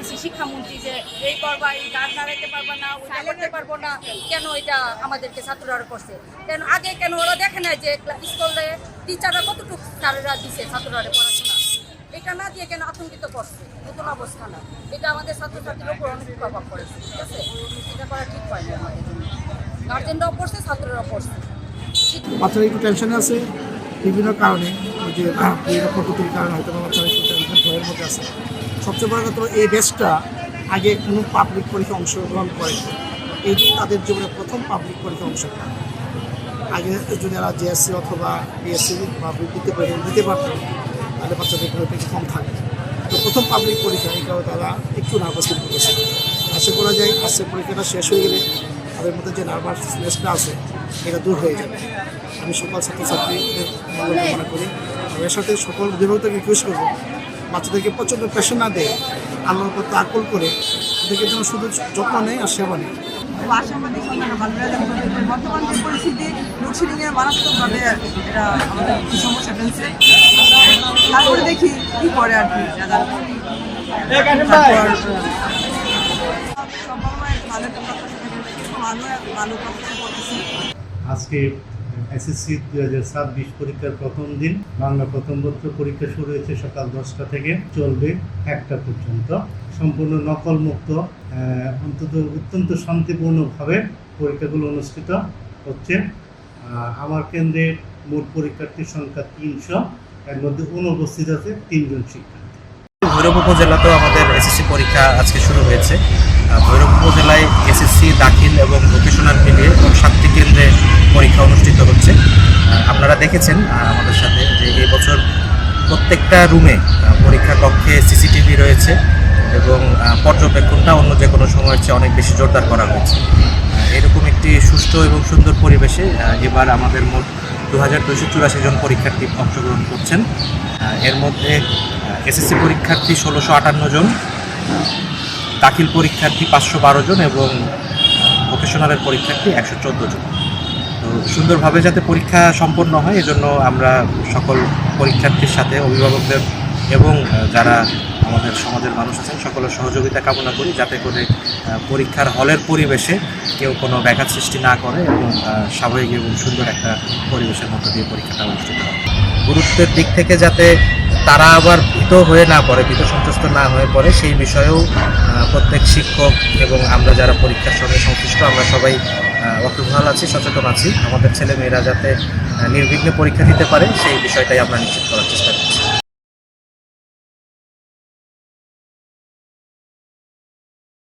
দেখতেছি শিক্ষামন্ত্রী যে এই করবা, এই গাছ দাঁড়াইতে পারবা না, ওইটা করতে পারবো না, কেন এটা আমাদেরকে ছাত্ররা করছে? কেন আগে কেন ওরা দেখে না যে স্কুলে টিচাররা কতটুকু স্যারেরা দিছে ছাত্ররা পড়াশোনা? এটা না দিয়ে কেন আতঙ্কিত করছে? নতুন অবস্থা না, এটা আমাদের ছাত্রছাত্রীর উপর অনেক প্রভাব পড়েছে। ঠিক আছে, এটা করা ঠিক হয় না আমাদের জন্য। গার্জেনরাও পড়ছে, ছাত্ররাও পড়ছে। বাচ্চারা একটু টেনশনে আছে বিভিন্ন কারণে, ওই যে বিভিন্ন প্রকৃতির কারণে হয়তো বাচ্চারা একটু টেনশন ভয়ের মধ্যে আছে। সবচেয়ে বড় কথা, এই ব্যাচটা আগে কোনো পাবলিক পরীক্ষা অংশগ্রহণ করে, এটি তাদের জীবনে প্রথম পাবলিক পরীক্ষা অংশগ্রহণ। আগে যদি এরা জেএসসি অথবা বিএসসি বা বৃত্তিতে পরীক্ষা দিতে পারত, তাহলে বাচ্চাদের ভয়টা একটু কম থাকে। তো প্রথম পাবলিক পরীক্ষা, এই কারণে তারা একটু নার্ভাস ফিল করতেছে। আশা করা যায় আজকের পরীক্ষাটা শেষ হয়ে গেলে তাদের মধ্যে যে নার্ভাসনেসটা আছে এটা দূর হয়ে যাবে। আমি সকল ছাত্রছাত্রীদের মঙ্গল কামনা করি। এর সাথে সকল অভিভাবকদেরকে রিকোয়েস্ট করবো, বাচ্চাদেরকে প্রচণ্ড প্রেশার না দেয়, আল্লাহর উপর তাকুল করে ওদেরকে যেন শুধু যত্ন নেয় আর সেবা নেয়। আশাবাদী সন্তানরা ভালো রেজাল্ট করবে। বর্তমান যে পরিস্থিতি, লোডশেডিংয়ের মারাত্মকভাবে এটা আমাদের একটু সমস্যা ফেলছে। তারপরে দেখি কী করে আর কি রেজাল্ট। সবসময় ভালো একটা প্রত্যাশা থাকে, ভালো প্রত্যাশা করতেছি। আজকে এসএসসি 2026 পরীক্ষার প্রথম দিন। বাংলা প্রথম পত্র পরীক্ষা শুরু হয়েছে সকাল 10টা থেকে, চলবে 1টা পর্যন্ত। সম্পূর্ণ নকলমুক্ত, অত্যন্ত শান্তিপূর্ণভাবে পরীক্ষাগুলো অনুষ্ঠিত হচ্ছে। আমার কেন্দ্রে মোট পরীক্ষার্থীর সংখ্যা 300, এর মধ্যে অনুপস্থিত আছে 3 জন শিক্ষার্থী। ভৈরব উপজেলাতেও আমাদের এসএসসি পরীক্ষা আজকে শুরু হয়েছে। ভৈরব উপজেলায় এসএসসি দাখিল এবং ভোকেশনাল মিলিয়ে 7টি কেন্দ্রে পরীক্ষা অনুষ্ঠিত হচ্ছে। আপনারা দেখেছেন আমাদের সাথে যে এই বছর প্রত্যেকটা রুমে পরীক্ষা কক্ষে সিসিটিভি রয়েছে এবং পর্যবেক্ষণটা অন্য যে কোনো সময়ের চেয়ে অনেক বেশি জোরদার করা হয়েছে। এরকম একটি সুষ্ঠু এবং সুন্দর পরিবেশে এবার আমাদের মোট 2284 জন পরীক্ষার্থী অংশগ্রহণ করছেন। এর মধ্যে এসএসসি পরীক্ষার্থী 1658 জন, দাখিল পরীক্ষার্থী 512 জন এবং ভোকেশনালের পরীক্ষার্থী 114 জন। তো সুন্দরভাবে যাতে পরীক্ষা সম্পন্ন হয়, এজন্য আমরা সকল পরীক্ষার্থীর সাথে অভিভাবকদের এবং যারা আমাদের সমাজের মানুষ আছেন সকলের সহযোগিতা কামনা করি, যাতে করে পরীক্ষার হলের পরিবেশে কেউ কোনো ব্যাঘাত সৃষ্টি না করে এবং স্বাভাবিক এবং সুন্দর একটা পরিবেশের মধ্য দিয়ে পরীক্ষাটা অনুষ্ঠিত হয়। গুরুত্বের দিক থেকে যাতে তারা আবার ভীত হয়ে না পড়ে, ভীত সন্ত্রস্ত না হয়ে পড়ে, সেই বিষয়েও প্রত্যেক শিক্ষক এবং আমরা যারা পরীক্ষার সঙ্গে সংশ্লিষ্ট আমরা সবাই ওয়াকিবহাল আছি, সচেতন আছি। আমাদের ছেলে মেয়েরা যাতে নির্বিঘ্নে পরীক্ষা দিতে পারে সেই বিষয়টাই আমরা নিশ্চিত করার চেষ্টা করছি।